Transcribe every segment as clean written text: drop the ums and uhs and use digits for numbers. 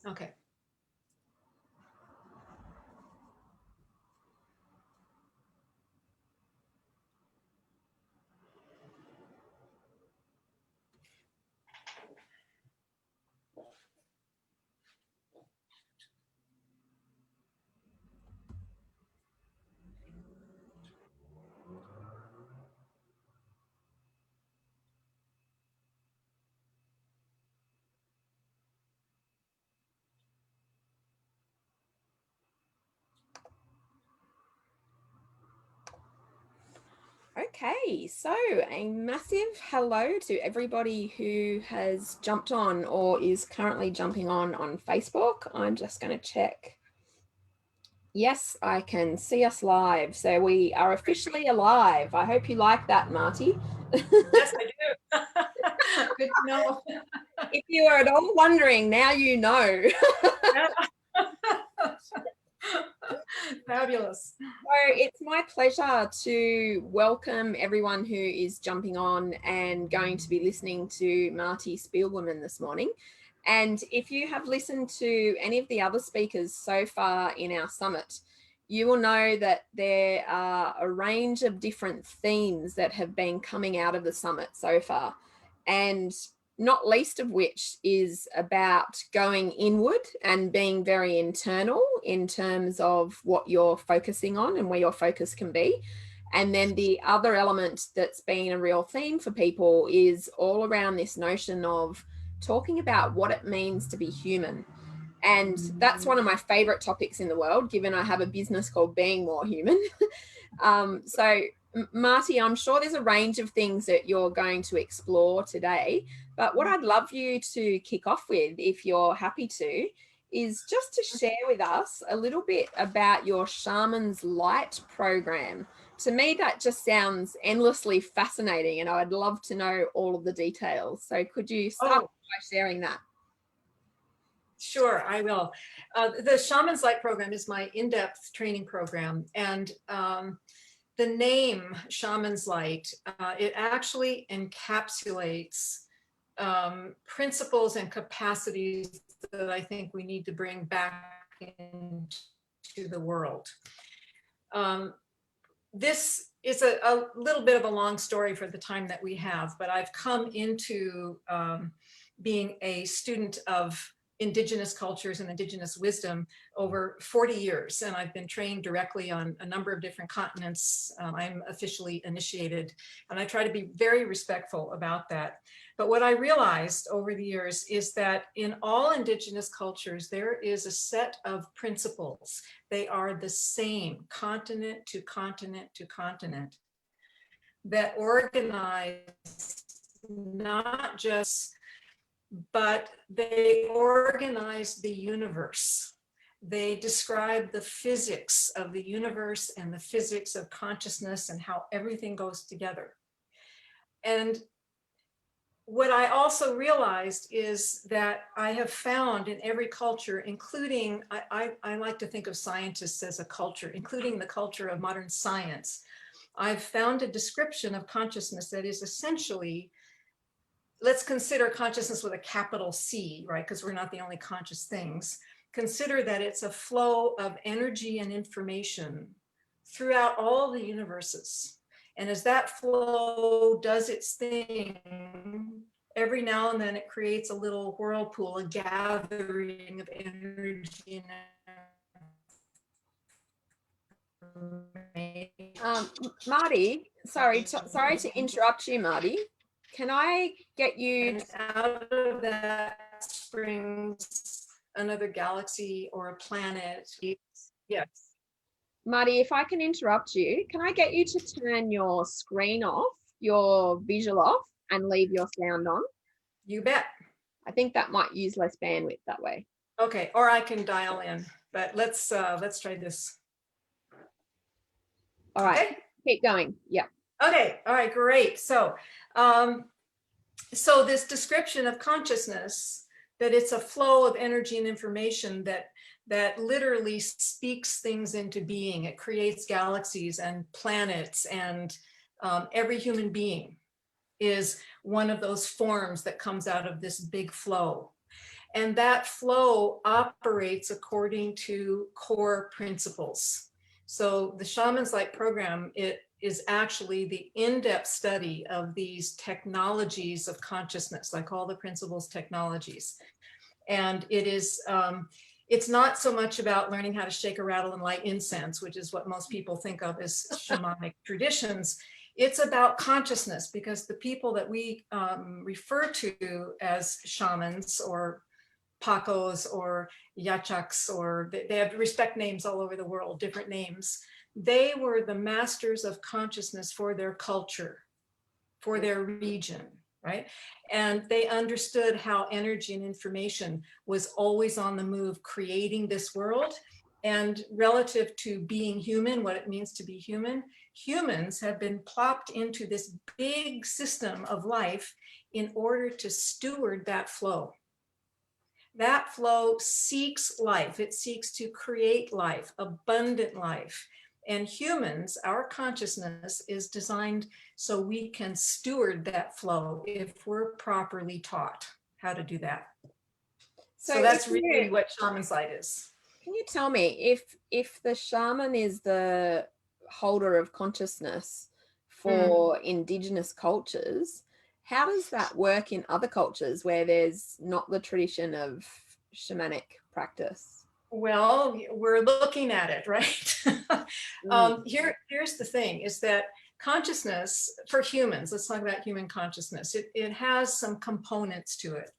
Okay. Okay, so a massive hello to everybody who has jumped on or is currently jumping on Facebook. I'm just going to check. Yes, I can see us live. So we are officially alive. I hope you like that, Marti. Yes, I do. Good to know. If you are at all wondering, now you know. Fabulous. So it's my pleasure to welcome everyone who is jumping on and going to be listening to Marti Spiegelman this morning. And if you have listened to any of the other speakers so far in our summit, you will know that there are a range of different themes that have been coming out of the summit so far. And not least of which is about going inward and being very internal in terms of what you're focusing on and where your focus can be. And then the other element that's been a real theme for people is all around this notion of talking about what it means to be human. And that's one of my favorite topics in the world, given I have a business called Being More Human. So Marti, I'm sure there's a range of things that you're going to explore today, but what I'd love you to kick off with, if you're happy to, is just to share with us a little bit about your Shaman's Light program. To me, that just sounds endlessly fascinating, and I'd love to know all of the details. So could you start by sharing that? Sure, I will. The Shaman's Light program is my in-depth training program, and the name Shaman's Light, it actually encapsulates principles and capacities that I think we need to bring back into the world. This is a little bit of a long story for the time that we have, but I've come into being a student of Indigenous cultures and Indigenous wisdom over 40 years, and I've been trained directly on a number of different continents. I'm officially initiated, and I try to be very respectful about that. But what I realized over the years is that in all Indigenous cultures, there is a set of principles. They are the same, continent to continent to continent, that organize not just, but they organize the universe. They describe the physics of the universe and the physics of consciousness and how everything goes together. And what I also realized is that I have found in every culture, including, I like to think of scientists as a culture, including the culture of modern science, I've found a description of consciousness that is essentially, let's consider consciousness with a capital C, right? Because we're not the only conscious things. Consider that it's a flow of energy and information throughout all the universes. And as that flow does its thing, every now and then it creates a little whirlpool, a gathering of energy. Marti, sorry to interrupt you, Marti. Can I get you? And out of that springs another galaxy or a planet. Yes. Marti, if I can interrupt you, can I get you to turn your screen off, your visual off, and leave your sound on? You bet. I think that might use less bandwidth that way. Okay, or I can dial in, but let's try this. All right, okay. Keep going. Yeah. Okay, all right, great. So, so this description of consciousness, that it's a flow of energy and information that literally speaks things into being. It creates galaxies and planets, and every human being is one of those forms that comes out of this big flow. And that flow operates according to core principles. So the Shamans Light program, it is actually the in-depth study of these technologies of consciousness, like all the principles technologies. And it is, it's not so much about learning how to shake a rattle and light incense, which is what most people think of as shamanic traditions. It's about consciousness, because the people that we refer to as shamans or Pacos or Yachaks, or they have respect names all over the world, different names. They were the masters of consciousness for their culture, for their region, right? And they understood how energy and information was always on the move, creating this world. And relative to being human, what it means to be human, humans have been plopped into this big system of life in order to steward that flow. That flow seeks life. It seeks to create life, abundant life. And humans, our consciousness is designed so we can steward that flow if we're properly taught how to do that. So that's really what Shaman's Light is. Can you tell me if the shaman is the holder of consciousness for indigenous cultures, how does that work in other cultures where there's not the tradition of shamanic practice? Well, we're looking at it, right? Here's the thing, is that consciousness for humans, let's talk about human consciousness, it has some components to it.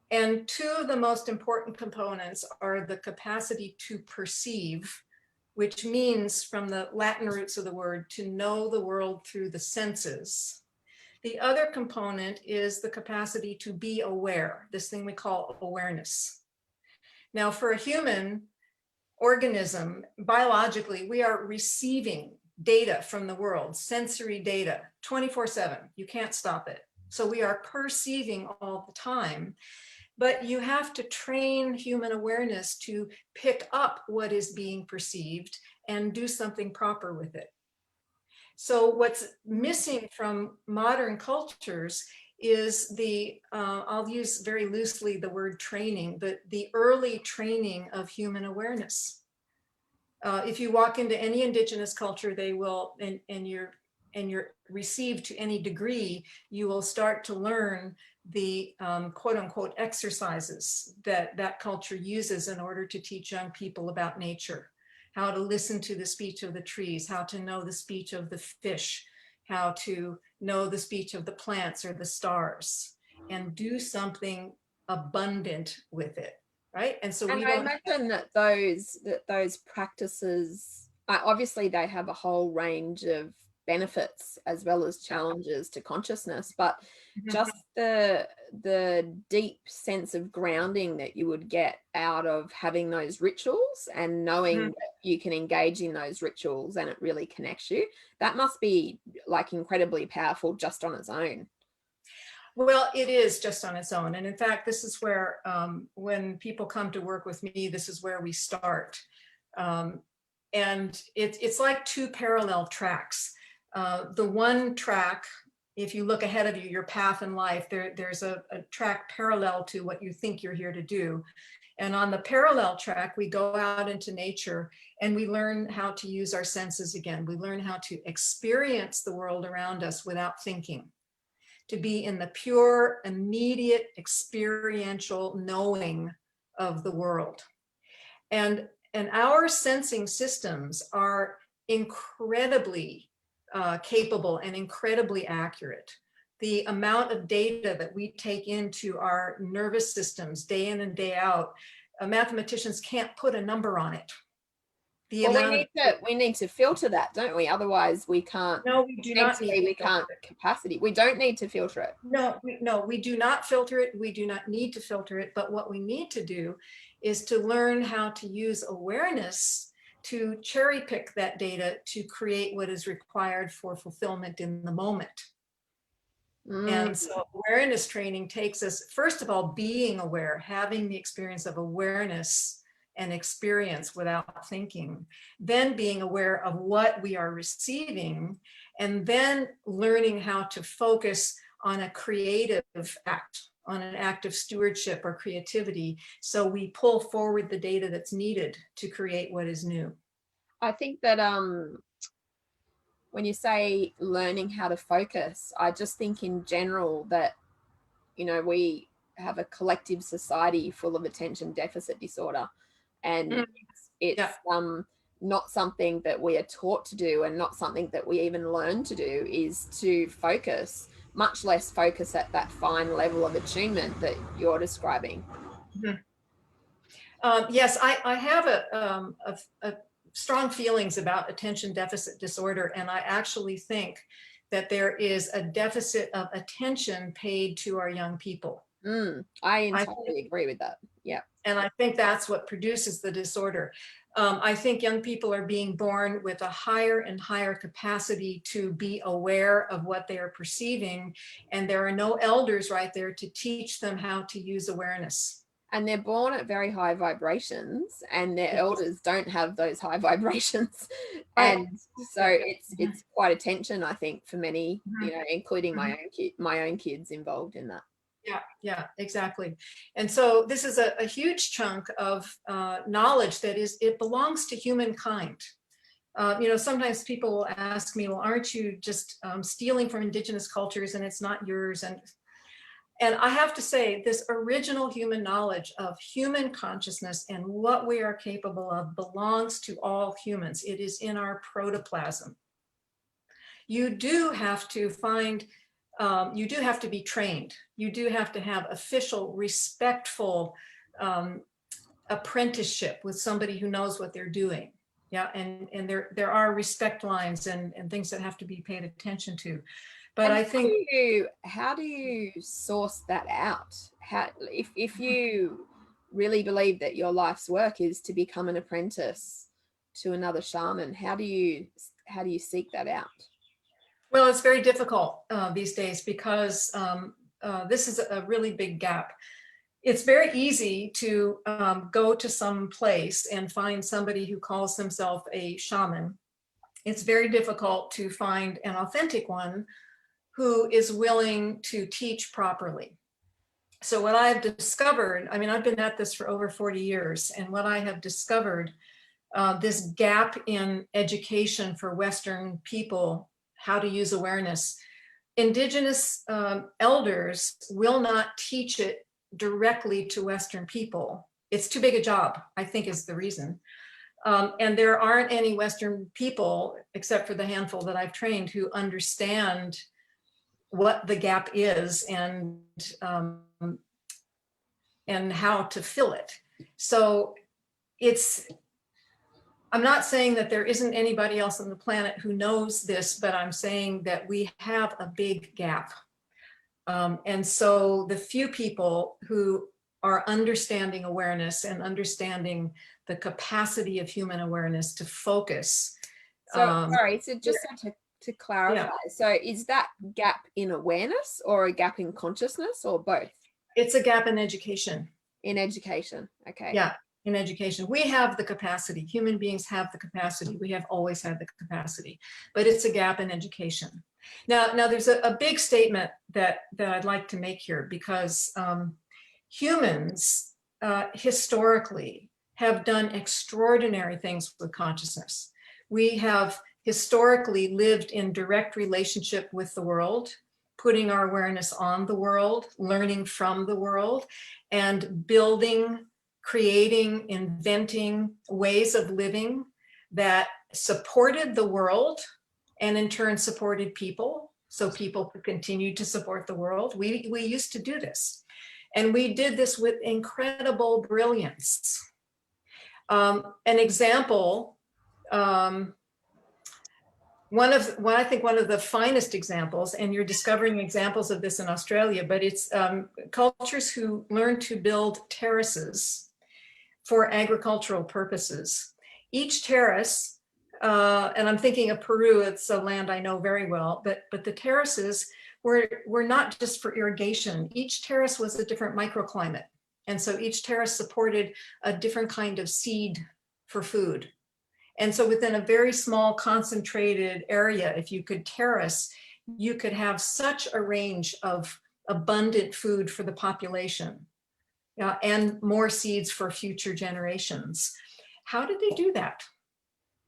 And two of the most important components are the capacity to perceive, which means, from the Latin roots of the word, to know the world through the senses. The other component is the capacity to be aware, this thing we call awareness. Now, for a human organism, biologically, we are receiving data from the world, sensory data, 24/7. You can't stop it. So we are perceiving all the time. But you have to train human awareness to pick up what is being perceived and do something proper with it. So what's missing from modern cultures is the, I'll use very loosely the word training, but the early training of human awareness. If you walk into any indigenous culture, they will, and you're received to any degree, you will start to learn the quote unquote exercises that that culture uses in order to teach young people about nature, how to listen to the speech of the trees, how to know the speech of the fish, how to know the speech of the plants or the stars, and do something abundant with it, right? And so and I imagine that those practices, obviously they have a whole range of benefits as well as challenges to consciousness, but just the deep sense of grounding that you would get out of having those rituals and knowing that you can engage in those rituals and it really connects you, that must be like incredibly powerful just on its own. Well, it is just on its own. And in fact, this is where, when people come to work with me, this is where we start. And it's like two parallel tracks. The one track, if you look ahead of you, your path in life, there's a track parallel to what you think you're here to do. And on the parallel track, we go out into nature and we learn how to use our senses again. We learn how to experience the world around us without thinking, to be in the pure, immediate, experiential knowing of the world. And our sensing systems are incredibly capable and incredibly accurate. The amount of data that we take into our nervous systems day in and day out, mathematicians can't put a number on it. Well, we need to filter that, don't we? Otherwise we can't. No, we do not need we can't capacity. We don't need to filter it. No, we do not filter it. We do not need to filter it. But what we need to do is to learn how to use awareness to cherry pick that data to create what is required for fulfillment in the moment. And so awareness training takes us, first of all, being aware, having the experience of awareness and experience without thinking, then being aware of what we are receiving, and then learning how to focus on a creative act, on an act of stewardship or creativity. So we pull forward the data that's needed to create what is new. I think that when you say learning how to focus, I just think in general that, you know, we have a collective society full of attention deficit disorder, and it's Yeah. not something that we are taught to do, and not something that we even learn to do, is to focus, much less focus at that fine level of attunement that you're describing. Yes, I have a strong feelings about attention deficit disorder, and I actually think that there is a deficit of attention paid to our young people. I entirely agree with that. Yeah. And I think that's what produces the disorder. I think young people are being born with a higher and higher capacity to be aware of what they are perceiving, and there are no elders right there to teach them how to use awareness. And they're born at very high vibrations, and their elders don't have those high vibrations. Right. And so it's quite a tension, I think, for many, you know, including my own kids involved in that. Yeah, exactly. And so this is a huge chunk of knowledge that it belongs to humankind. You know, sometimes people will ask me, well, aren't you just stealing from indigenous cultures and it's not yours? And I have to say, this original human knowledge of human consciousness and what we are capable of belongs to all humans. It is in our protoplasm. You do have to you do have to be trained. You do have to have official, respectful apprenticeship with somebody who knows what they're doing. Yeah, and there are respect lines and things that have to be paid attention to. But I think how do you source that out? How, if you really believe that your life's work is to become an apprentice to another shaman, how do you seek that out? well, it's very difficult these days because this is a really big gap. It's very easy to go to some place and find somebody who calls themselves a shaman. It's very difficult to find an authentic one who is willing to teach properly. So what I've discovered, I mean, I've been at this for over 40 years, and what I have discovered, this gap in education for Western people, how to use awareness, indigenous elders will not teach it directly to Western people. It's too big a job, I think is the reason. And there aren't any Western people, except for the handful that I've trained, who understand what the gap is and how to fill it. So I'm not saying that there isn't anybody else on the planet who knows this, but I'm saying that we have a big gap. And so the few people who are understanding awareness and understanding the capacity of human awareness to focus. So sorry, so just to clarify, Yeah. so is that gap in awareness or a gap in consciousness, or both? It's a gap in education. In education. Okay. Yeah, in education. We have the capacity. Human beings have the capacity. We have always had the capacity, but it's a gap in education. Now there's a big statement that I'd like to make here, because humans historically have done extraordinary things with consciousness. We have historically lived in direct relationship with the world, putting our awareness on the world, learning from the world, and building, creating, inventing ways of living that supported the world and in turn supported people, so people could continue to support the world. We used to do this, and we did this with incredible brilliance. An example, one of the finest examples, and you're discovering examples of this in Australia, but it's cultures who learn to build terraces for agricultural purposes. Each terrace, and I'm thinking of Peru, it's a land I know very well, but the terraces were not just for irrigation. Each terrace was a different microclimate. And so each terrace supported a different kind of seed for food. And so within a very small concentrated area, if you could terrace, you could have such a range of abundant food for the population, and more seeds for future generations. How did they do that?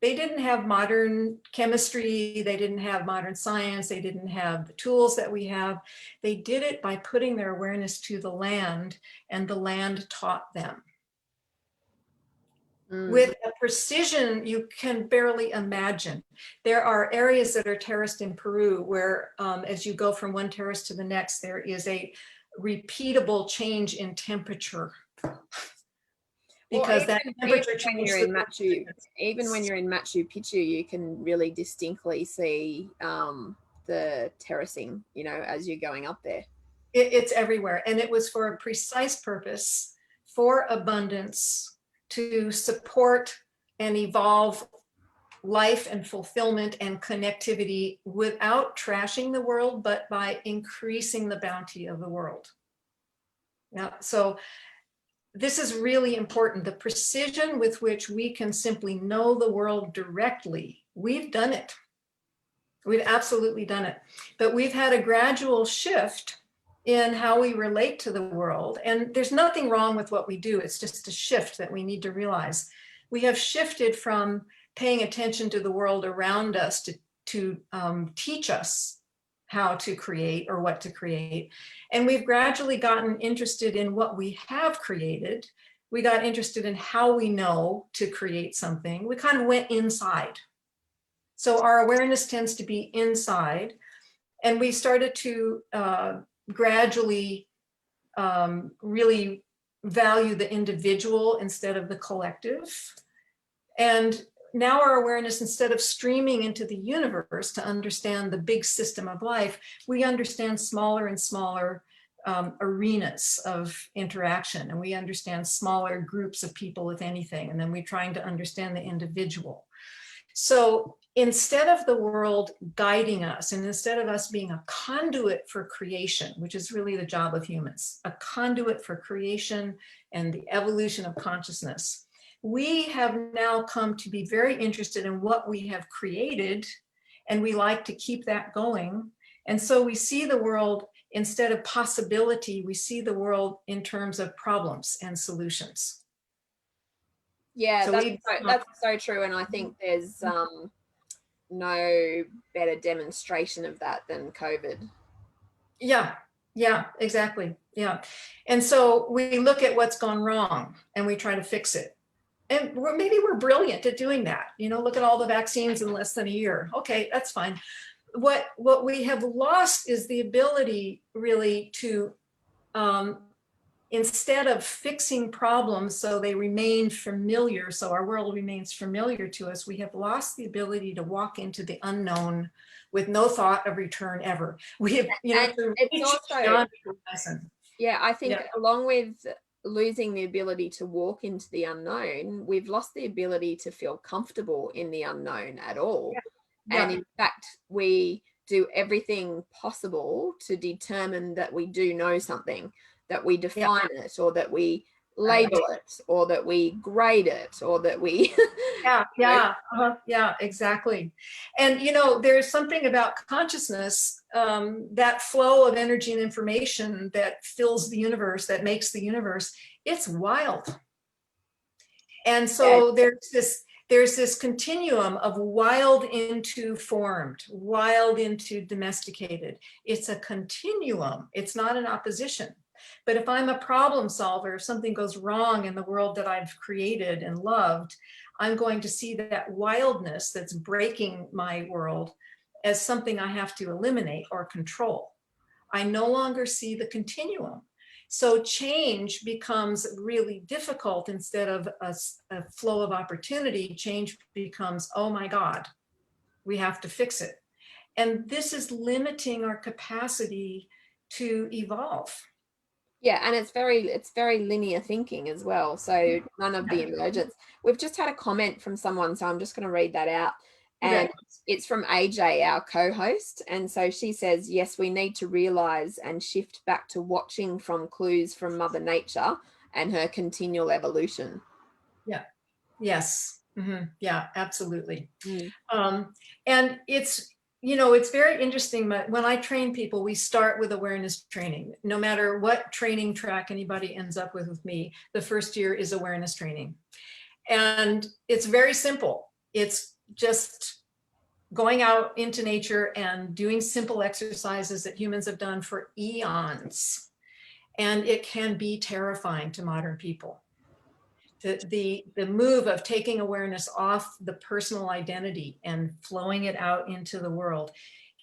They didn't have modern chemistry, they didn't have modern science, they didn't have the tools that we have. They did it by putting their awareness to the land, and the land taught them. With a precision you can barely imagine. There are areas that are terraced in Peru where as you go from one terrace to the next, there is a repeatable change in temperature. Because that temperature change. Even when you're in Machu Picchu, you can really distinctly see the terracing, you know, as you're going up there. It's everywhere. And it was for a precise purpose, for abundance, to support and evolve life and fulfillment and connectivity without trashing the world, but by increasing the bounty of the world. Yeah, so this is really important. The precision with which we can simply know the world directly, we've done it. We've absolutely done it. But we've had a gradual shift in how we relate to the world. And there's nothing wrong with what we do. It's just a shift that we need to realize. We have shifted from paying attention to the world around us to teach us how to create or what to create. And we've gradually gotten interested in what we have created. We got interested in how we know to create something. We kind of went inside. So our awareness tends to be inside. And we started to gradually really value the individual instead of the collective. And now our awareness, instead of streaming into the universe to understand the big system of life, we understand smaller and smaller arenas of interaction, and we understand smaller groups of people, if anything, and then we're trying to understand the individual. So instead of the world guiding us, and instead of us being a conduit for creation, which is really the job of humans, a conduit for creation and the evolution of consciousness, we have now come to be very interested in what we have created, and we like to keep that going. And so we see the world, instead of possibility, we see the world in terms of problems and solutions. Yeah, so that's so true. And I think there's no better demonstration of that than COVID. Yeah, exactly. Yeah. And so we look at what's gone wrong and we try to fix it. And maybe we're brilliant at doing that. You know, look at all the vaccines in less than a year. Okay, that's fine. What we have lost is the ability really to, instead of fixing problems so they remain familiar, so our world remains familiar to us, we have lost the ability to walk into the unknown with no thought of return ever. We have, you know, it's also, yeah, I think along with losing the ability to walk into the unknown, we've lost the ability to feel comfortable in the unknown at all. And in fact, we do everything possible to determine that we do know something, that we define it, or that we label it, or that we grade it, or that we yeah, exactly. And you know, there's something about consciousness, that flow of energy and information that fills the universe, that makes the universe, it's wild. And so there's this continuum of wild into formed, wild into domesticated. It's a continuum. It's not an opposition. But if I'm a problem solver, if something goes wrong in the world that I've created and loved, I'm going to see that wildness that's breaking my world as something I have to eliminate or control. I no longer see the continuum. So change becomes really difficult. Instead of a flow of opportunity, change becomes, oh my God, we have to fix it. And this is limiting our capacity to evolve. Yeah, and it's very linear thinking as well. So none of the emergence. We've just had a comment from someone, so I'm just going to read that out. And it's from AJ, our co-host. And so she says, yes, we need to realize and shift back to watching from clues from Mother Nature and her continual evolution. Yeah. Yes. Mm-hmm. Yeah, absolutely. And it's It's very interesting. When I train people, we start with awareness training. No matter what training track anybody ends up with me, the first year is awareness training. And it's very simple. It's just going out into nature and doing simple exercises that humans have done for eons. And it can be terrifying to modern people. The move of taking awareness off the personal identity and flowing it out into the world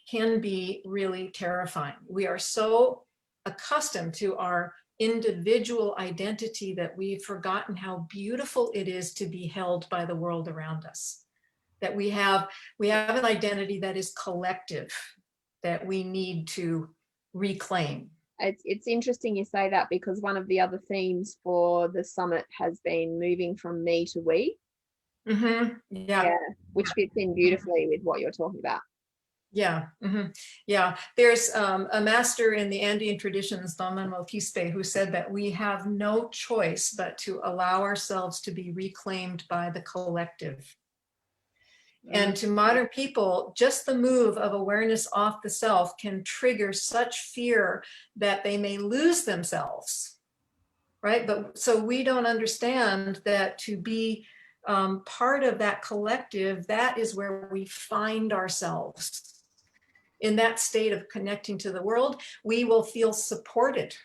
can be really terrifying. We are so accustomed to our individual identity that we've forgotten how beautiful it is to be held by the world around us. That we have an identity that is collective, that we need to reclaim. It's interesting you say that, because one of the other themes for the summit has been moving from me to we. Mm-hmm. Yeah, which fits in beautifully with what you're talking about. Yeah. Mm-hmm. Yeah. There's a master in the Andean traditions, Don Manuel Quispe, who said that we have no choice but to allow ourselves to be reclaimed by the collective. And to modern people, just the move of awareness off the self can trigger such fear that they may lose themselves, right? But so we don't understand that to be part of that collective, that is where we find ourselves. In that state of connecting to the world, we will feel supported.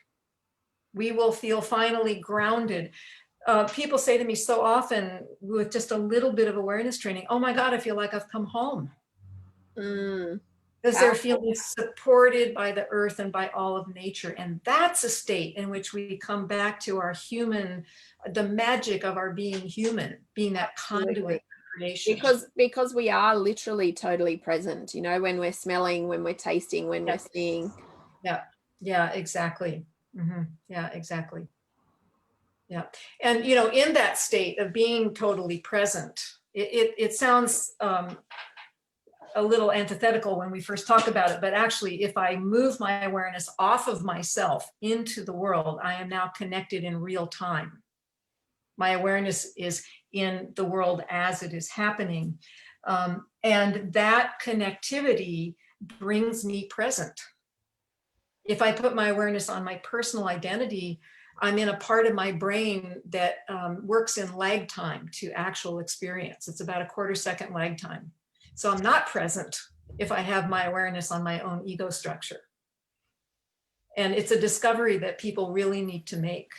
We will feel finally grounded. People say to me so often with just a little bit of awareness training, oh my God, I feel like I've come home. Because they're feeling supported by the earth and by all of nature. And that's a state in which we come back to our human, the magic of our being human, being that conduit of creation. Because we are literally totally present, when we're smelling, when we're tasting, when we're seeing. Yeah, exactly. Mm-hmm. Yeah, exactly. Yeah. And, in that state of being totally present, it sounds a little antithetical when we first talk about it, but actually, if I move my awareness off of myself into the world, I am now connected in real time. My awareness is in the world as it is happening. And that connectivity brings me present. If I put my awareness on my personal identity, I'm in a part of my brain that works in lag time to actual experience. It's about a 1/4 second lag time. So I'm not present if I have my awareness on my own ego structure. And it's a discovery that people really need to make.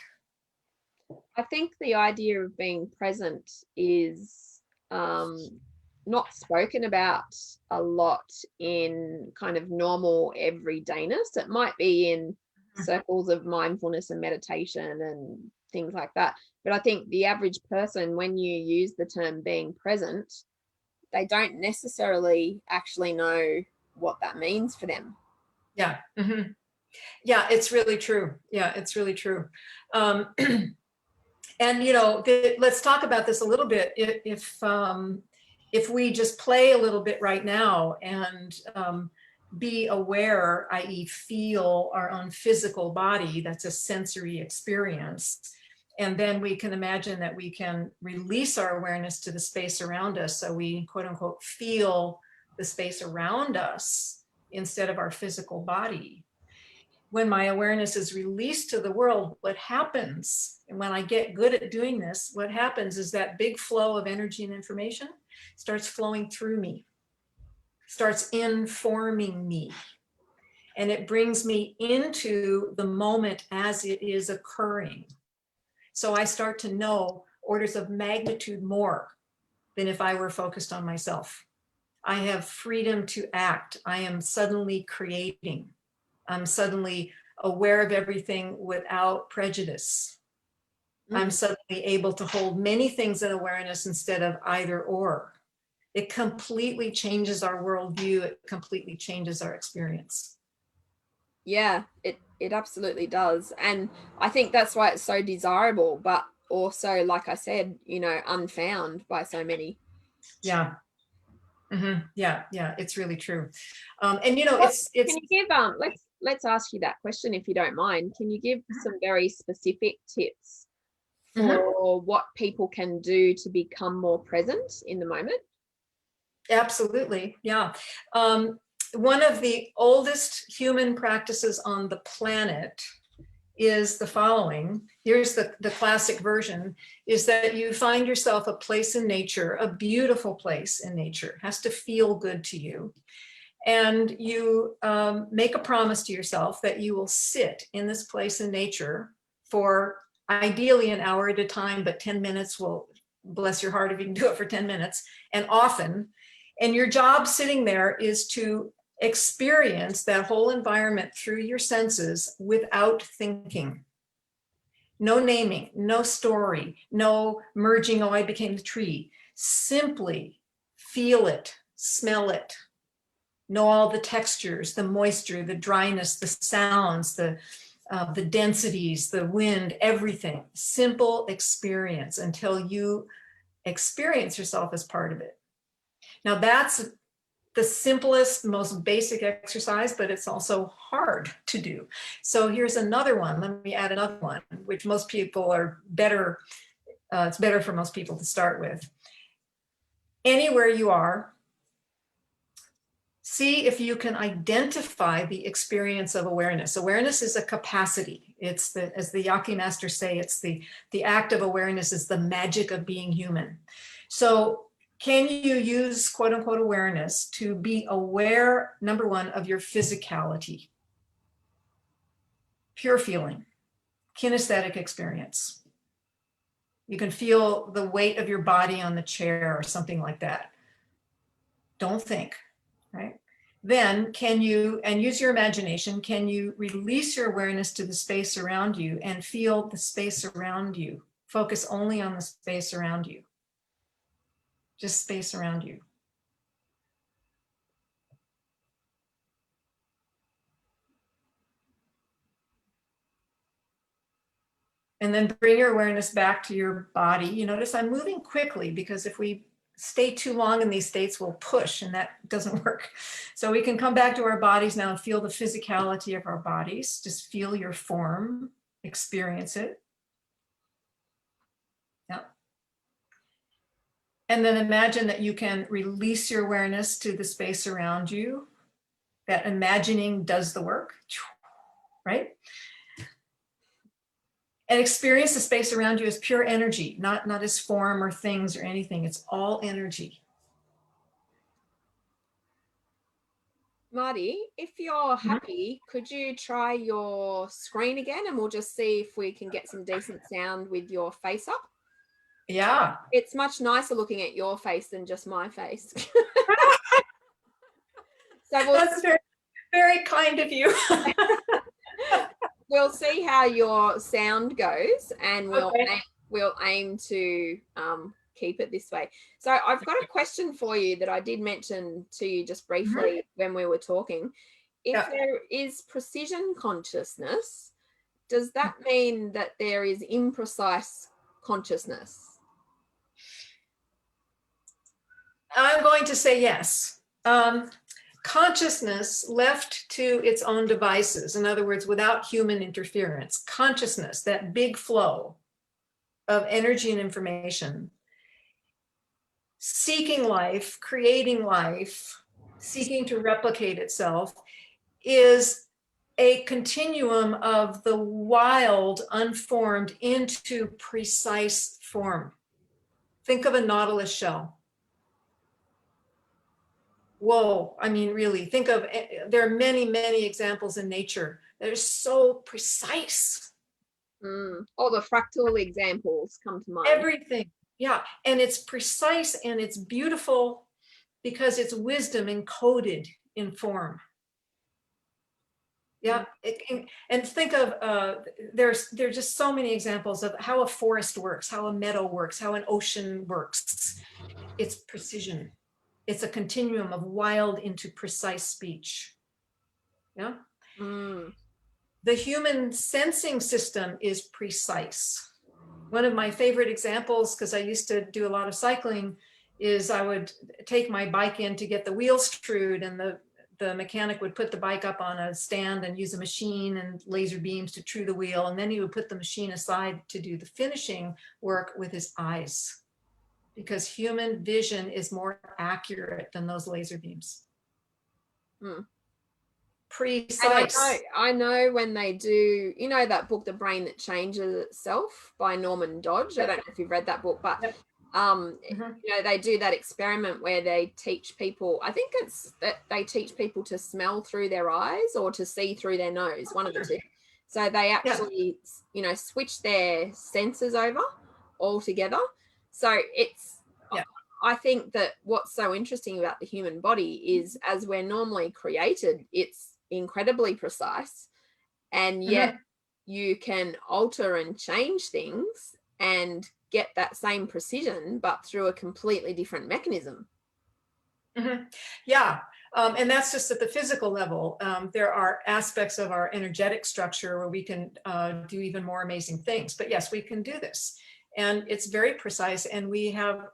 I think the idea of being present is not spoken about a lot in kind of normal everydayness. It might be in circles of mindfulness and meditation and things like that. But I think the average person, when you use the term being present, they don't necessarily actually know what that means for them. Yeah. Mm-hmm. Yeah, it's really true. Yeah, it's really true. And let's talk about this a little bit. If we just play a little bit right now and be aware, i.e., feel our own physical body, that's a sensory experience. And then we can imagine that we can release our awareness to the space around us. So we, quote unquote, feel the space around us instead of our physical body. When my awareness is released to the world, what happens, and when I get good at doing this, what happens is that big flow of energy and information starts flowing through me, starts informing me, and it brings me into the moment as it is occurring. So I start to know orders of magnitude more than if I were focused on myself. I have freedom to act. I am suddenly creating. I'm suddenly aware of everything without prejudice. I'm suddenly able to hold many things in awareness instead of either or. It completely changes our worldview. It completely changes our experience. Yeah, it absolutely does. And I think that's why it's so desirable, but also, like I said, unfound by so many. Yeah. Mm-hmm. Yeah, it's really true. And can you give let's ask you that question, if you don't mind. Can you give some very specific tips for what people can do to become more present in the moment? Absolutely. Yeah. one of the oldest human practices on the planet is the following. Here's the classic version, is that you find yourself a place in nature, a beautiful place in nature, it has to feel good to you. And you make a promise to yourself that you will sit in this place in nature for ideally an hour at a time, but 10 minutes will bless your heart if you can do it for 10 minutes, and often. And your job sitting there is to experience that whole environment through your senses without thinking. No naming, no story, no merging, oh, I became the tree. Simply feel it, smell it, know all the textures, the moisture, the dryness, the sounds, the densities, the wind, everything. Simple experience until you experience yourself as part of it. Now that's the simplest, most basic exercise, but it's also hard to do. So here's another one. Let me add another one, which most people are better. It's better for most people to start with. Anywhere you are, see if you can identify the experience of awareness. Awareness is a capacity. It's the, as the Yaki masters say, it's the act of awareness is the magic of being human. So can you use quote unquote awareness to be aware, number one, of your physicality, pure feeling, kinesthetic experience. You can feel the weight of your body on the chair or something like that. Don't think, right? Then can you, and use your imagination, can you release your awareness to the space around you and feel the space around you? Focus only on the space around you. Just space around you. And then bring your awareness back to your body. You notice I'm moving quickly because if we stay too long in these states, we'll push and that doesn't work. So we can come back to our bodies now and feel the physicality of our bodies. Just feel your form, experience it. Yeah. And then imagine that you can release your awareness to the space around you. That imagining does the work, right? And experience the space around you as pure energy, not as form or things or anything. It's all energy. Marty, if you're happy, could you try your screen again and we'll just see if we can get some decent sound with your face up? Yeah. It's much nicer looking at your face than just my face. So that's very, very kind of you. We'll see how your sound goes and Okay. we'll aim to keep it this way. So I've got a question for you that I did mention to you just briefly when we were talking. If there is precision consciousness, does that mean that there is imprecise consciousness? I'm going to say yes. Consciousness left to its own devices, in other words, without human interference, consciousness, that big flow of energy and information, seeking life, creating life, seeking to replicate itself, is a continuum of the wild, unformed into precise form. Think of a nautilus shell. Whoa, I mean, really, think of, there are many, many examples in nature that are so precise. All the fractal examples come to mind. Everything, yeah. And it's precise and it's beautiful because it's wisdom encoded in form. Yeah, and think of, there's just so many examples of how a forest works, how a meadow works, how an ocean works. It's precision. It's a continuum of wild into precise speech. Yeah. The human sensing system is precise. One of my favorite examples, because I used to do a lot of cycling, is I would take my bike in to get the wheels screwed, and the mechanic would put the bike up on a stand and use a machine and laser beams to true the wheel. And then he would put the machine aside to do the finishing work with his eyes, because human vision is more accurate than those laser beams. Mm. Precise. And I know when they do, you know, that book, The Brain That Changes Itself by Norman Dodge. I don't know if you've read that book, but Yep. you know, they do that experiment where they teach people, I think it's that they teach people to smell through their eyes or to see through their nose, one of the two. So they actually, you know, switch their senses over altogether. So it's, Yeah. I think that what's so interesting about the human body is as we're normally created, it's incredibly precise, and yet you can alter and change things and get that same precision, but through a completely different mechanism. Yeah. And that's just at the physical level. There are aspects of our energetic structure where we can do even more amazing things. But yes, we can do this. And it's very precise. And we have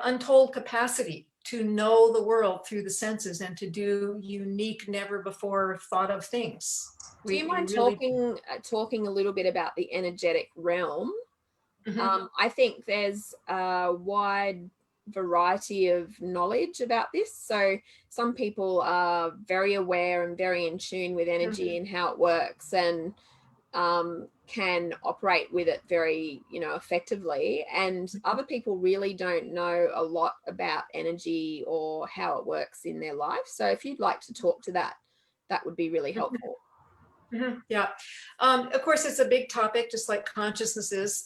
untold capacity to know the world through the senses and to do unique, never before thought of things. Do you mind really talking a little bit about the energetic realm? I think there's a wide variety of knowledge about this. So some people are very aware and very in tune with energy and how it works, and can operate with it very, you know, effectively. And other people really don't know a lot about energy or how it works in their life. So if you'd like to talk to that, that would be really helpful. Yeah. Of course, it's a big topic, just like consciousness is.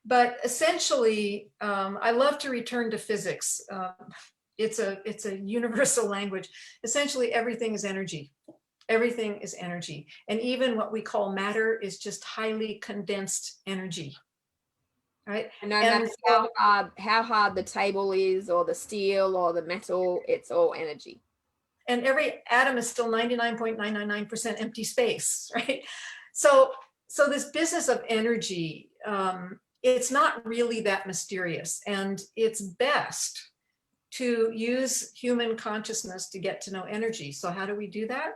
But essentially, I love to return to physics. It's a universal language. Essentially, everything is energy. Everything is energy. And even what we call matter is just highly condensed energy. Right? And no matter how hard the table is or the steel or the metal, it's all energy. And every atom is still 99.999% empty space, right? So this business of energy, it's not really that mysterious, and it's best to use human consciousness to get to know energy. So how do we do that?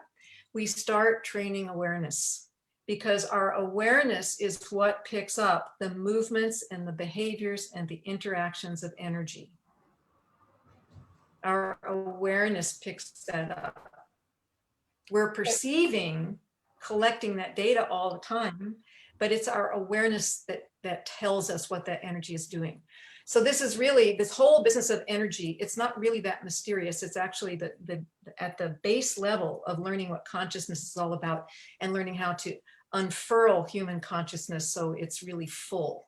We start training awareness, because our awareness is what picks up the movements and the behaviors and the interactions of energy. Our awareness picks that up. We're perceiving, collecting that data all the time, but it's our awareness that tells us what that energy is doing. So this is really, this whole business of energy, it's not really that mysterious. It's actually at the base level of learning what consciousness is all about and learning how to unfurl human consciousness so it's really full.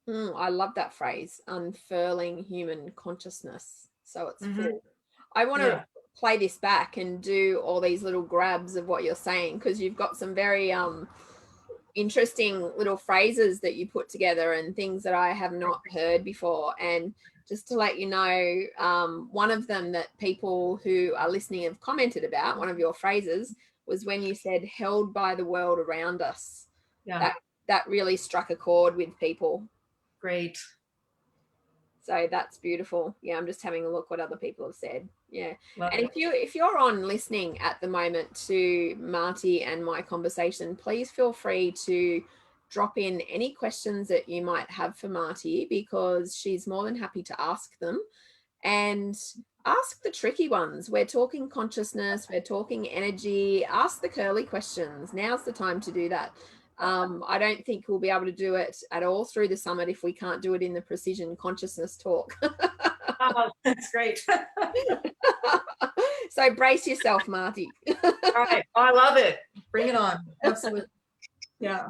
I love that phrase, unfurling human consciousness so it's full. I want to play this back and do all these little grabs of what you're saying, because you've got some very interesting little phrases that you put together and things that I have not heard before. And just to let you know, one of them that people who are listening have commented about, one of your phrases, was when you said held by the world around us. Yeah. That really struck a chord with people. Great. So that's beautiful. Yeah, I'm just having a look what other people have said. Yeah. Love and it. if you're on listening at the moment to Marti and my conversation, please feel free to drop in any questions that you might have for Marti, because she's more than happy to ask them. And ask the tricky ones. We're talking consciousness, we're talking energy. Ask the curly questions. Now's the time to do that. I don't think we'll be able to do it at all through the summit if we can't do it in the precision consciousness talk. Oh, that's great. So brace yourself, Marti. All right. Oh, I love it. Bring it on. Absolutely. Yeah.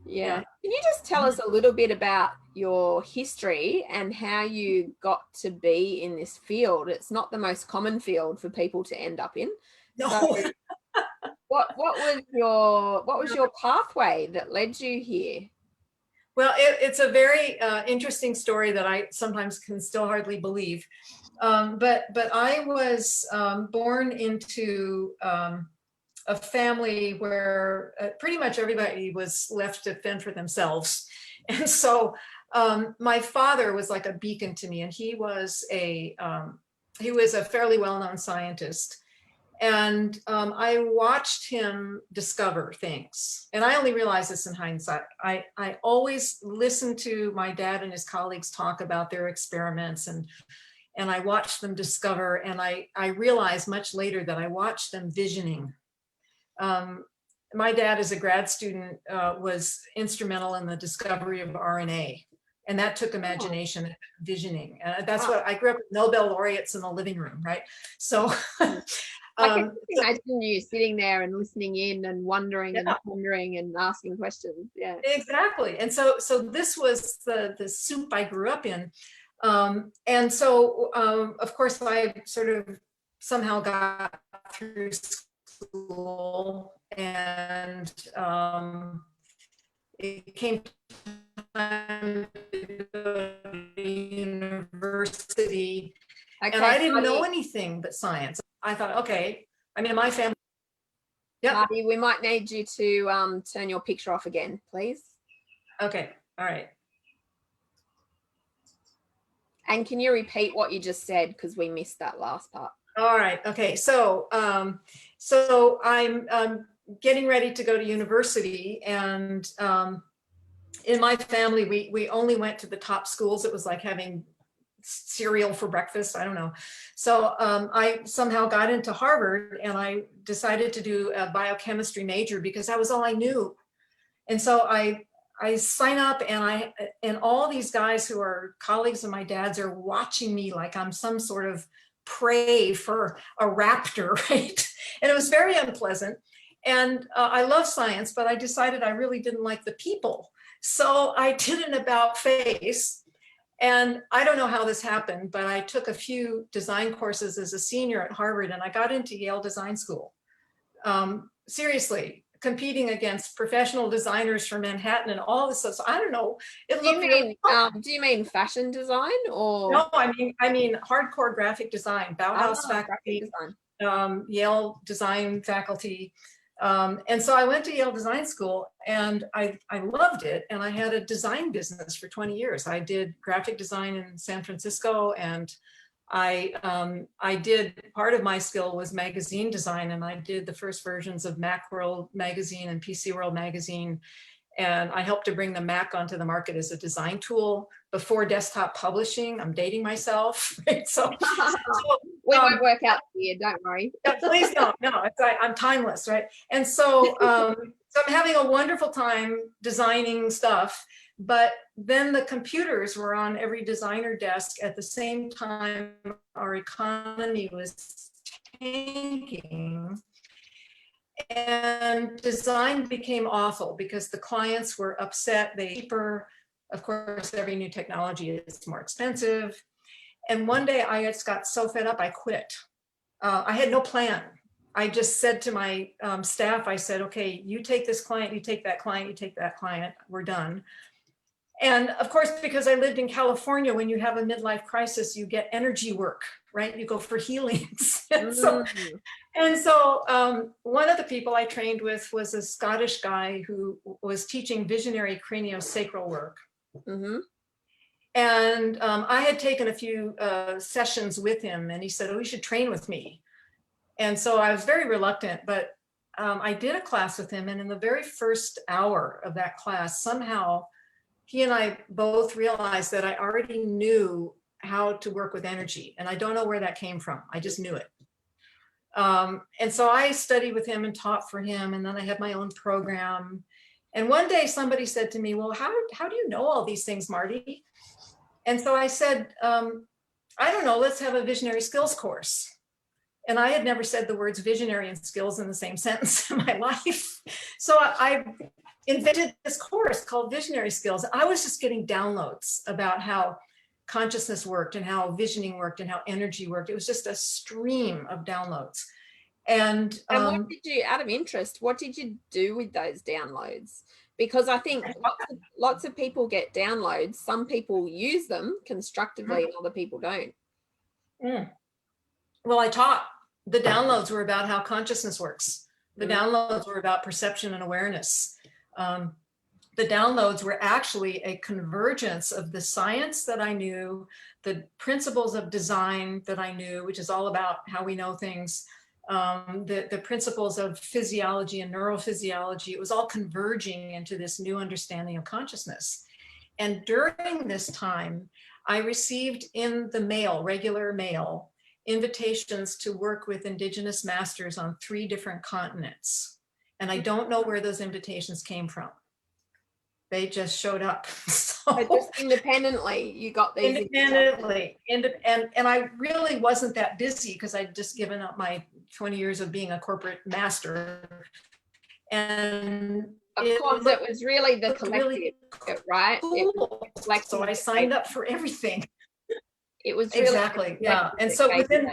Yeah. Can you just tell us a little bit about your history and how you got to be in this field? It's not the most common field for people to end up in. No. So what was your pathway that led you here? Well, it's a very interesting story that I sometimes can still hardly believe. But I was born into a family where pretty much everybody was left to fend for themselves. And so my father was like a beacon to me, and he was a fairly well-known scientist. And I watched him discover things. And I only realized this in hindsight. I always listened to my dad and his colleagues talk about their experiments and and I watched them discover, and I realized much later that I watched them visioning. My dad, as a grad student, was instrumental in the discovery of RNA, and that took imagination and visioning. That's what I grew up with, Nobel laureates in the living room, right? So I can imagine you sitting there and listening in and wondering and pondering and asking questions. Yeah, exactly. And so this was the soup I grew up in. And so, of course, I sort of somehow got through school, and it came time to go to university, and I didn't know anything but science. I thought, okay, I mean, in my family. Yeah, Marty, we might need you to turn your picture off again, please. Okay, all right. And can you repeat what you just said, because we missed that last part? All right. Okay. So I'm getting ready to go to university, and in my family, we only went to the top schools. It was like having cereal for breakfast. I don't know. So I somehow got into Harvard, and I decided to do a biochemistry major because that was all I knew. And so I sign up, and all these guys who are colleagues of my dad's are watching me like I'm some sort of prey for a raptor, right? And it was very unpleasant. And I love science, but I decided I really didn't like the people. So I did an about face. And I don't know how this happened, but I took a few design courses as a senior at Harvard, and I got into Yale Design School. Seriously, competing against professional designers from Manhattan and all this stuff. So I don't know. Do you mean fashion design, or? No, I mean hardcore graphic design, Bauhaus faculty, Yale design faculty. And so I went to Yale Design School, and I loved it. And I had a design business for 20 years. I did graphic design in San Francisco, and I did, part of my skill was magazine design, and I did the first versions of Macworld magazine and PC World magazine. And I helped to bring the Mac onto the market as a design tool before desktop publishing. I'm dating myself, right? So we won't work out here, don't worry. Please don't. No, I'm timeless, right? And so, so I'm having a wonderful time designing stuff. But then the computers were on every designer desk at the same time our economy was tanking. And design became awful because the clients were upset. Of course, every new technology is more expensive. And one day I just got so fed up, I quit. I had no plan. I just said to my staff, I said, okay, you take this client, you take that client, you take that client, we're done. And of course, because I lived in California, when you have a midlife crisis, you get energy work, right? You go for healings. And so one of the people I trained with was a Scottish guy who was teaching visionary craniosacral work. Mm-hmm. And I had taken a few sessions with him, and he said, oh, you should train with me. And so I was very reluctant, but I did a class with him. And in the very first hour of that class, somehow he and I both realized that I already knew how to work with energy. And I don't know where that came from. I just knew it. And so I studied with him and taught for him. And then I had my own program. And one day somebody said to me, well, how do you know all these things, Marty? And so I said, I don't know, let's have a visionary skills course. And I had never said the words visionary and skills in the same sentence in my life. So I invented this course called Visionary Skills. I was just getting downloads about how consciousness worked and how visioning worked and how energy worked. It was just a stream of downloads. And what did you, out of interest, what did you do with those downloads? Because I think lots of people get downloads. Some people use them constructively and other people don't. Well, I taught. The downloads were about how consciousness works. The downloads were about perception and awareness. The downloads were actually a convergence of the science that I knew, the principles of design that I knew, which is all about how we know things, the principles of physiology and neurophysiology. It was all converging into this new understanding of consciousness. And during this time, I received in the mail, regular mail, invitations to work with Indigenous masters on 3 different continents. And I don't know where those invitations came from. They just showed up. So just independently, you got these independently, and I really wasn't that busy because I'd just given up my 20 years of being a corporate master. And of course, it was really the collective, really right? cool. So I signed up for everything. It was really exactly, yeah. And so within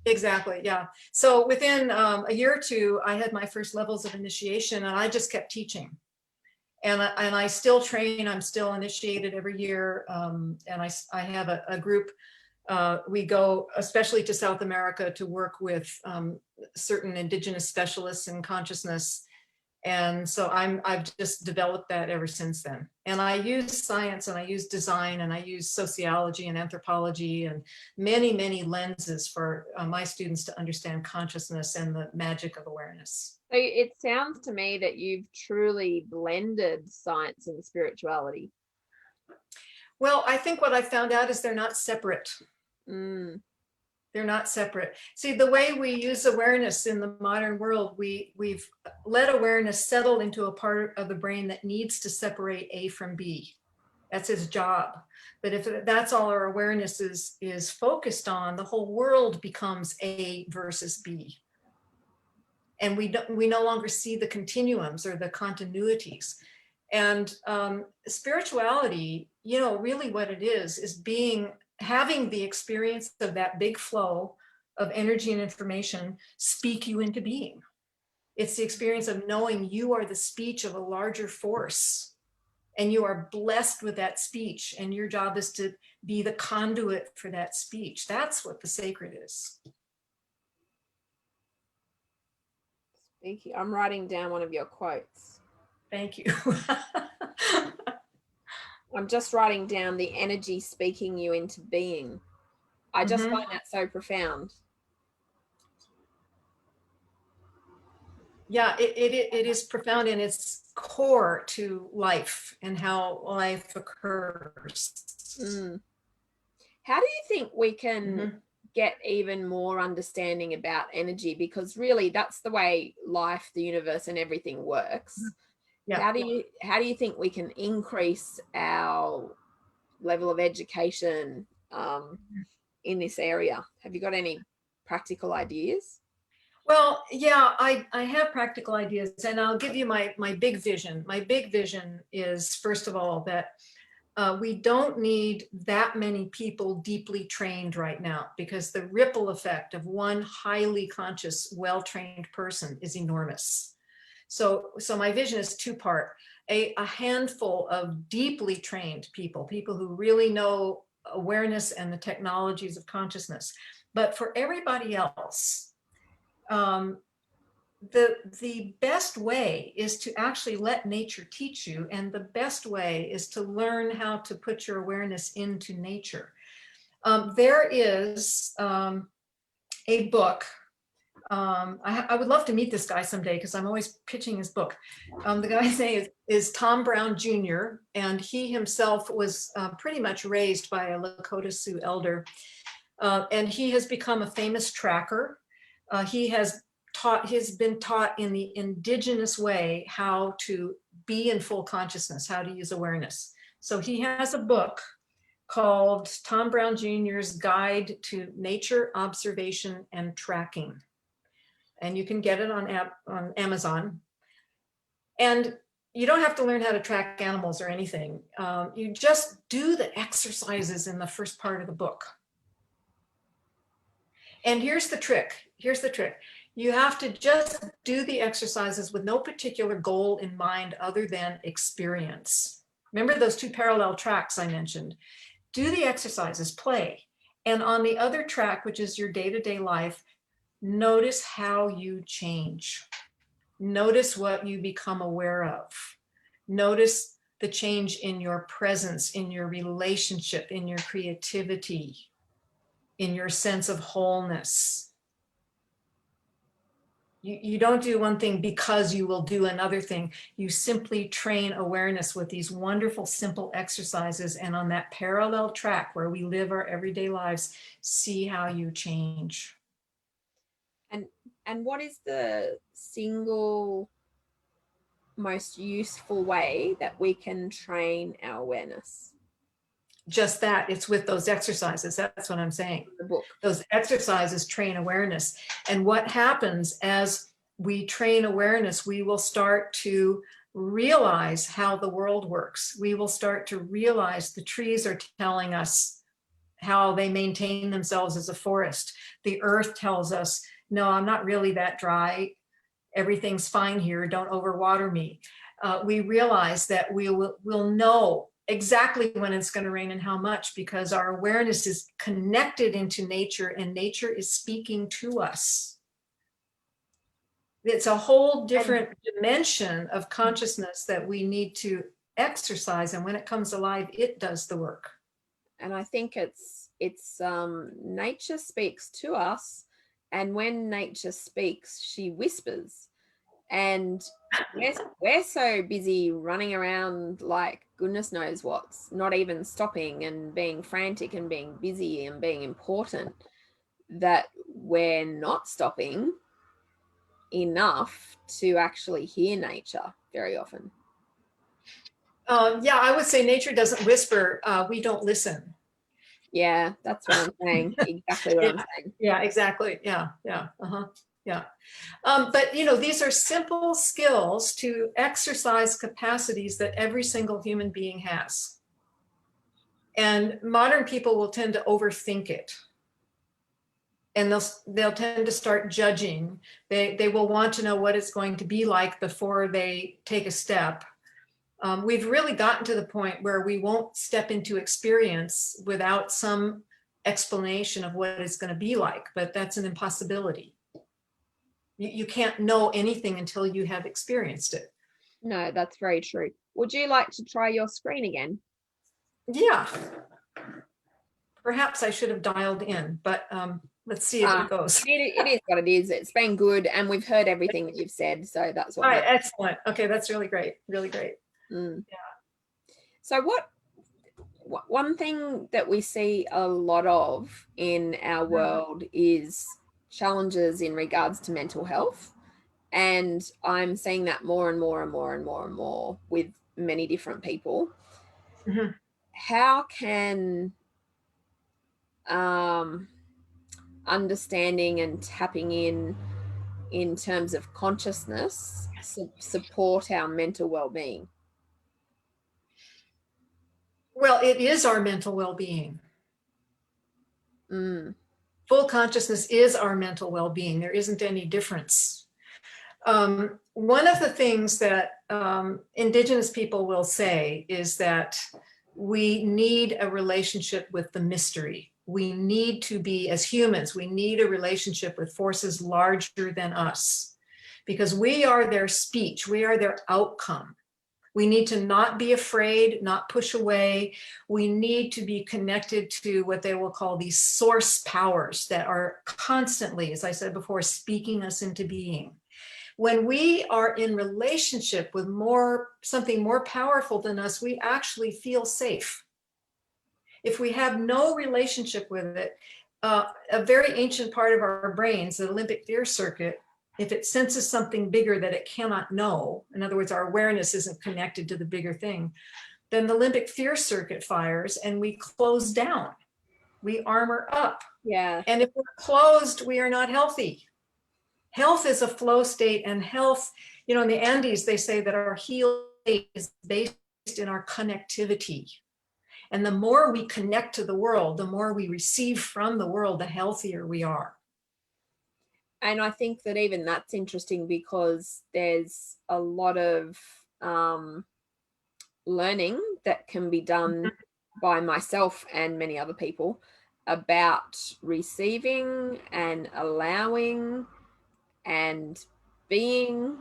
exactly, yeah. So within a year or 2, I had my first levels of initiation, and I just kept teaching. And I still train. I'm still initiated every year, and I have a group. We go especially to South America to work with certain Indigenous specialists in consciousness. And so I've just developed that ever since then. And I use science, and I use design, and I use sociology and anthropology and many, many lenses for my students to understand consciousness and the magic of awareness. So it sounds to me that you've truly blended science and spirituality. Well, I think what I found out is they're not separate. They're not separate. See, the way we use awareness in the modern world, we've let awareness settle into a part of the brain that needs to separate A from B. That's its job. But if that's all our awareness is focused on, the whole world becomes A versus B. And we no longer see the continuums or the continuities. And spirituality, you know, really what it is having the experience of that big flow of energy and information speak you into being. It's the experience of knowing you are the speech of a larger force, and you are blessed with that speech, and your job is to be the conduit for that speech. That's what the sacred is. I'm writing down one of your quotes. Thank you. I'm just writing down the energy speaking you into being. I just find that so profound. Yeah, it is profound in its core to life and how life occurs. How do you think we can get even more understanding about energy? Because really that's the way life, the universe, and everything works. Yeah. How do you think we can increase our level of education in this area? Have you got any practical ideas? Well, yeah, I have practical ideas, and I'll give you my big vision. My big vision is, first of all, that we don't need that many people deeply trained right now, because the ripple effect of one highly conscious, well-trained person is enormous. So my vision is 2-part. A handful of deeply trained people who really know awareness and the technologies of consciousness. But for everybody else, the best way is to actually let nature teach you, and the best way is to learn how to put your awareness into nature. There is a book. I would love to meet this guy someday, because I'm always pitching his book. The guy's name is Tom Brown Jr., and he himself was pretty much raised by a Lakota Sioux elder, and he has become a famous tracker. He's been taught in the indigenous way how to be in full consciousness, how to use awareness. So he has a book called Tom Brown Jr.'s Guide to Nature Observation and Tracking. And you can get it on Amazon. And you don't have to learn how to track animals or anything. You just do the exercises in the first part of the book. And here's the trick. You have to just do the exercises with no particular goal in mind other than experience. Remember those 2 parallel tracks I mentioned? Do the exercises, play. And on the other track, which is your day-to-day life, notice how you change. Notice what you become aware of. Notice the change in your presence, in your relationship, in your creativity, in your sense of wholeness. You don't do one thing because you will do another thing. You simply train awareness with these wonderful, simple exercises. And on that parallel track where we live our everyday lives, see how you change. And what is the single most useful way that we can train our awareness? Just that, it's with those exercises. That's what I'm saying. The book. Those exercises train awareness. And what happens as we train awareness, we will start to realize how the world works. We will start to realize the trees are telling us how they maintain themselves as a forest. The earth tells us, no, I'm not really that dry. Everything's fine here. Don't overwater me. We realize that we'll know exactly when it's going to rain and how much, because our awareness is connected into nature and nature is speaking to us. It's a whole different dimension of consciousness that we need to exercise, and when it comes alive, it does the work. And I think it's nature speaks to us, and when nature speaks, she whispers. And we're so busy running around like goodness knows what's, not even stopping and being frantic and being busy and being important, that we're not stopping enough to actually hear nature very often. Yeah, I would say nature doesn't whisper. We don't listen. Yeah, that's what I'm saying. Exactly what I'm saying. Yeah, exactly. Yeah. Yeah. But these are simple skills to exercise capacities that every single human being has. And modern people will tend to overthink it. And they'll tend to start judging. They will want to know what it's going to be like before they take a step. We've really gotten to the point where we won't step into experience without some explanation of what it's going to be like, but that's an impossibility. You can't know anything until you have experienced it. No, that's very true. Would you like to try your screen again? Yeah. Perhaps I should have dialed in, but let's see if it goes. It is what it is. It's been good, and we've heard everything that you've said, so that's what. All right, excellent. Okay, that's really great. Really great. Yeah. So one thing that we see a lot of in our world is challenges in regards to mental health. And I'm seeing that more and more and more and more and more with many different people. Mm-hmm. How can understanding and tapping in terms of consciousness support our mental well-being? Well, it is our mental well-being. Full consciousness is our mental well-being. There isn't any difference. One of the things that Indigenous people will say is that we need a relationship with the mystery. We need to be, as humans, we need a relationship with forces larger than us, because we are their speech, we are their outcome. We need to not be afraid, not push away. We need to be connected to what they will call these source powers that are constantly, as I said before, speaking us into being. When we are in relationship with something more powerful than us, we actually feel safe. If we have no relationship with it, a very ancient part of our brains, the limbic fear circuit, if it senses something bigger that it cannot know, in other words, our awareness isn't connected to the bigger thing, then the limbic fear circuit fires and we close down. We armor up. Yeah. And if we're closed, we are not healthy. Health is a flow state, and health, in the Andes, they say that our healing is based in our connectivity. And the more we connect to the world, the more we receive from the world, the healthier we are. And I think that even that's interesting, because there's a lot of learning that can be done by myself and many other people about receiving and allowing and being,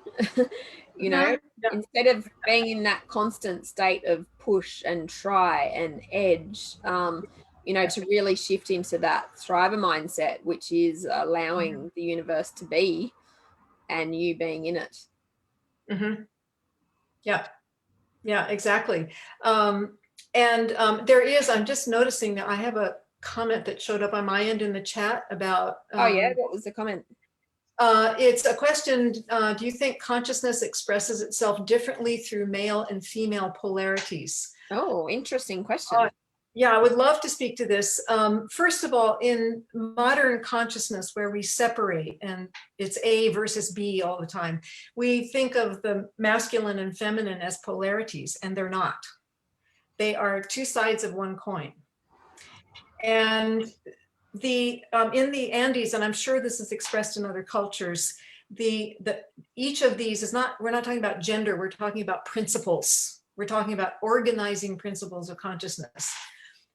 instead of being in that constant state of push and try and edge, to really shift into that thriver mindset, which is allowing the universe to be and you being in it. Mm-hmm. Yeah. Yeah, exactly. There is, I'm just noticing that I have a comment that showed up on my end in the chat about, Oh yeah, what was the comment? it's a question, do you think consciousness expresses itself differently through male and female polarities? Oh, interesting question. Yeah, I would love to speak to this. First of all, in modern consciousness where we separate and it's A versus B all the time, we think of the masculine and feminine as polarities, and they're not. They are two sides of one coin. And in the Andes, and I'm sure this is expressed in other cultures, each of these is not, we're not talking about gender, we're talking about principles. We're talking about organizing principles of consciousness.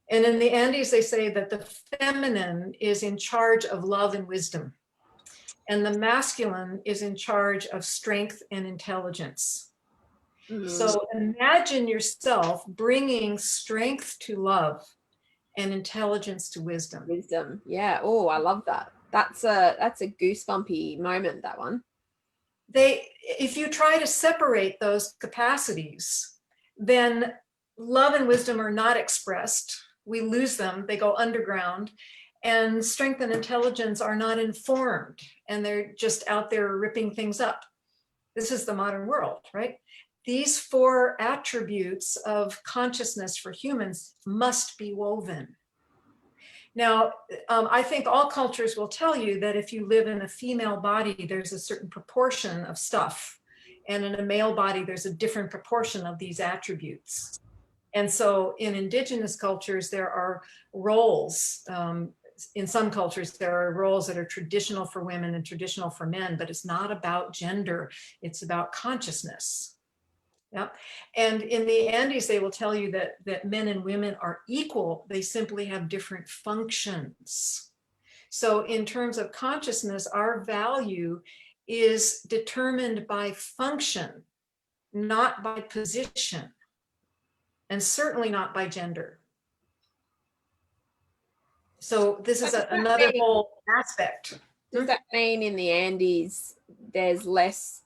And in the Andes, they say that the feminine is in charge of love and wisdom, and the masculine is in charge of strength and intelligence. So imagine yourself bringing strength to love and intelligence to wisdom. Wisdom, yeah. Oh, I love that. That's a goosebumpy moment, that one. If you try to separate those capacities, then love and wisdom are not expressed. We lose them, they go underground, and strength and intelligence are not informed, and they're just out there ripping things up. This is the modern world, right? These four attributes of consciousness for humans must be woven. Now, I think all cultures will tell you that if you live in a female body, there's a certain proportion of stuff. And in a male body, there's a different proportion of these attributes. And so in indigenous cultures, there are roles. In some cultures, there are roles that are traditional for women and traditional for men, but it's not about gender. It's about consciousness. Yeah. And in the Andes, they will tell you that men and women are equal. They simply have different functions. So in terms of consciousness, our value is determined by function, not by position, and certainly not by gender. So this is another whole aspect. Does that mean in the Andes there's less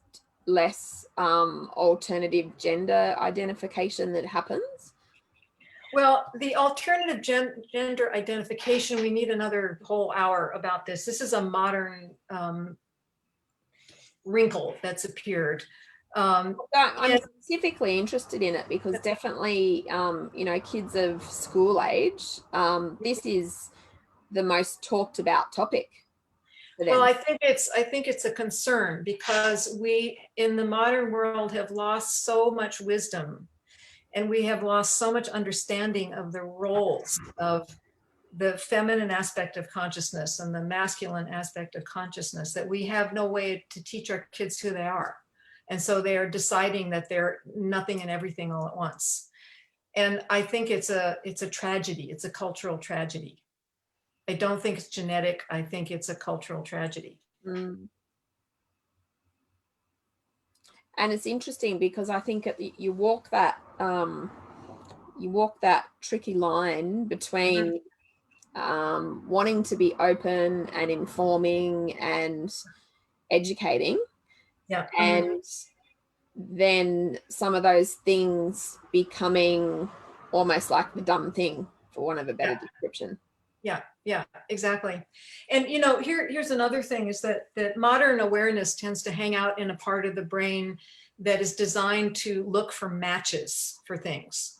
alternative gender identification that happens? Well, the alternative gender identification, we need another whole hour about this. This is a modern wrinkle that's appeared. I'm specifically interested in it because definitely, kids of school age, this is the most talked about topic. Well, I think it's a concern because we in the modern world have lost so much wisdom, and we have lost so much understanding of the roles of the feminine aspect of consciousness and the masculine aspect of consciousness that we have no way to teach our kids who they are. And so they are deciding that they're nothing and everything all at once. And I think it's a tragedy. It's a cultural tragedy. I don't think it's genetic. I think it's a cultural tragedy. And it's interesting because I think you walk that tricky line between wanting to be open and informing and educating, and then some of those things becoming almost like the dumb thing, for want of a better description. Yeah, exactly. And here's another thing is that modern awareness tends to hang out in a part of the brain that is designed to look for matches for things.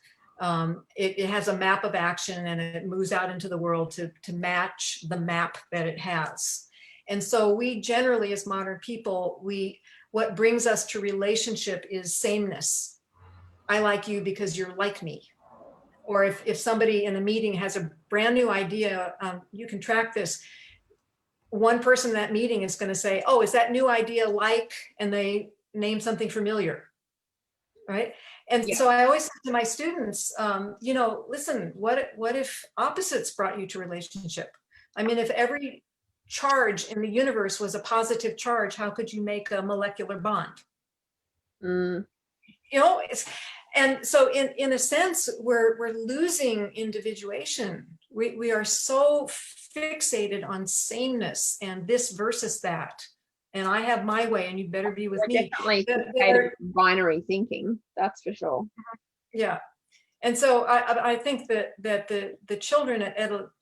It has a map of action and it moves out into the world to match the map that it has. And so we generally, as modern people, what brings us to relationship is sameness. I like you because you're like me. Or if somebody in a meeting has a brand new idea, you can track this. One person in that meeting is going to say, oh, is that new idea like, and they name something familiar, right? And so I always say to my students, listen, what if opposites brought you to relationship? I mean, if every charge in the universe was a positive charge, how could you make a molecular bond? And so in a sense, we're losing individuation. We are so fixated on sameness and this versus that and I have my way, and you better be with We're me. definitely complicated binary thinking, that's for sure. Yeah. And so I think that the children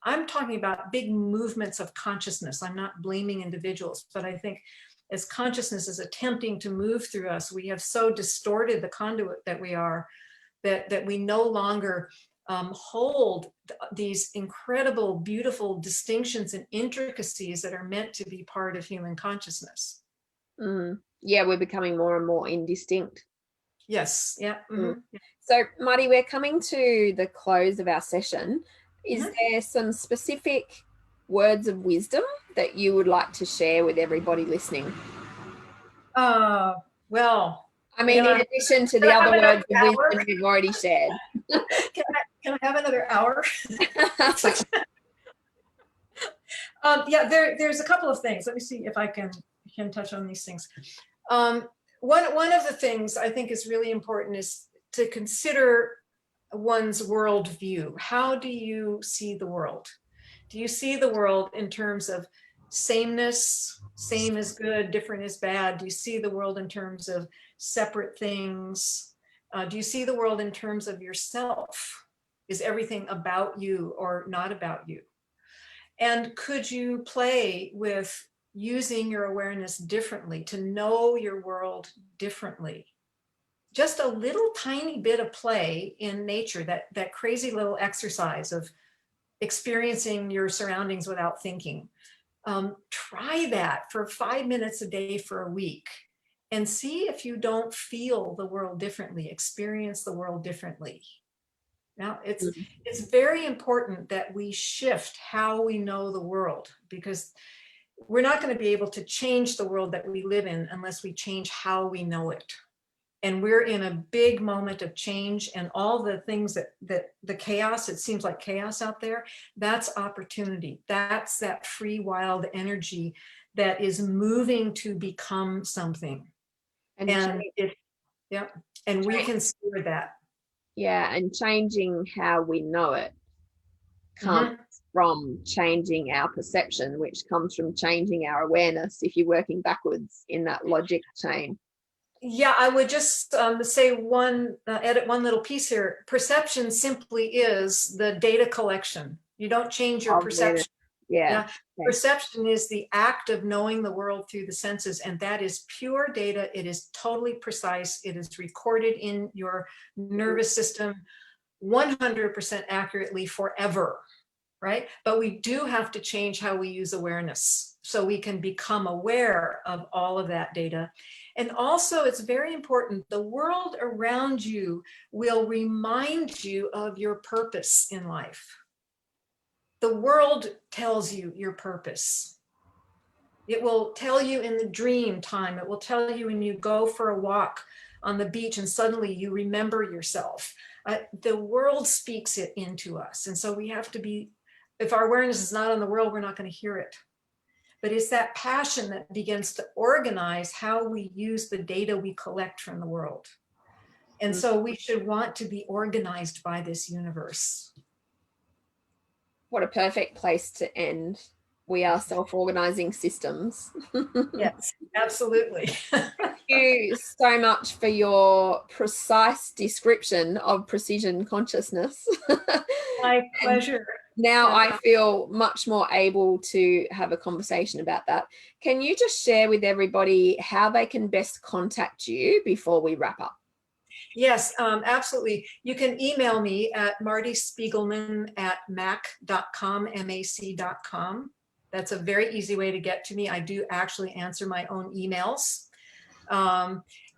I'm talking about big movements of consciousness. I'm not blaming individuals, but I think as consciousness is attempting to move through us, we have so distorted the conduit that we are, that we no longer hold these incredible, beautiful distinctions and intricacies that are meant to be part of human consciousness. Yeah, we're becoming more and more indistinct. Yes. Yeah. Mm-hmm. So, Marti, we're coming to the close of our session. Is Mm-hmm. there some specific words of wisdom that you would like to share with everybody listening? Well, I mean, in addition to the other words of wisdom we've already shared. Can I have another hour? Yeah, there's a couple of things. Let me see if I can touch on these things. One of the things I think is really important is to consider one's worldview. How do you see the world? Do you see the world in terms of sameness, same is good, different is bad? Do you see the world in terms of separate things? Do you see the world in terms of yourself? Is everything about you or not about you? And could you play with using your awareness differently, to know your world differently? Just a little tiny bit of play in nature, that crazy little exercise of experiencing your surroundings without thinking. Try that for 5 minutes a day for a week and see if you don't feel the world differently, experience the world differently. Now, it's very important that we shift how we know the world, because we're not going to be able to change the world that we live in unless we change how we know it. And we're in a big moment of change, and all the things that the chaos, it seems like chaos out there, that's opportunity. That's that free, wild energy that is moving to become something. And we can steer that. Yeah, and changing how we know it comes from changing our perception, which comes from changing our awareness, if you're working backwards in that logic chain. Yeah, I would just say edit one little piece here. Perception simply is the data collection. You don't change your perception. Yeah. Okay. Perception is the act of knowing the world through the senses, and that is pure data. It is totally precise. It is recorded in your nervous system 100% accurately forever, right? But we do have to change how we use awareness so we can become aware of all of that data. And also, it's very important, the world around you will remind you of your purpose in life. The world tells you your purpose. It will tell you in the dream time. It will tell you when you go for a walk on the beach and suddenly you remember yourself. The world speaks it into us. And so we have to be, if our awareness is not on the world, we're not going to hear it. But it's that passion that begins to organize how we use the data we collect from the world. And so we should want to be organized by this universe. What a perfect place to end. We are self-organizing systems. Yes, absolutely. Thank you so much for your precise description of precision consciousness. My pleasure. Now I feel much more able to have a conversation about that. Can you just share with everybody how they can best contact you before we wrap up? Yes, absolutely. You can email me at martispiegelman@mac.com, mac.com. That's a very easy way to get to me. I do actually answer my own emails.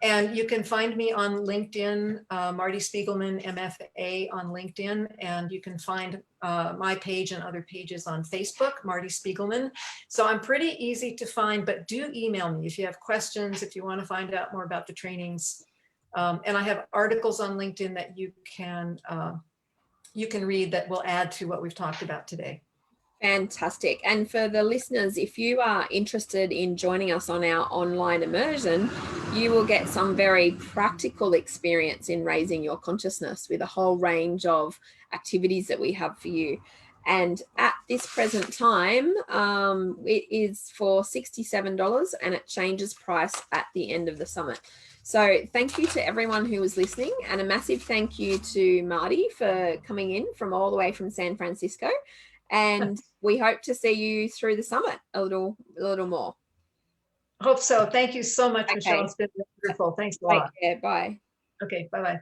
And you can find me on LinkedIn, Marti Spiegelman, MFA on LinkedIn, and you can find my page and other pages on Facebook, Marti Spiegelman. So I'm pretty easy to find, but do email me if you have questions, if you want to find out more about the trainings. And I have articles on LinkedIn that you can read that will add to what we've talked about today. Fantastic. And for the listeners, if you are interested in joining us on our online immersion, you will get some very practical experience in raising your consciousness with a whole range of activities that we have for you. And at this present time, it is for $67 and it changes price at the end of the summit. So thank you to everyone who was listening, and a massive thank you to Marti for coming in from all the way from San Francisco. And we hope to see you through the summit a little more. Hope so. Thank you so much, Okay. Michelle. It's been wonderful. Thanks a Take lot. care. Bye. Okay, bye-bye.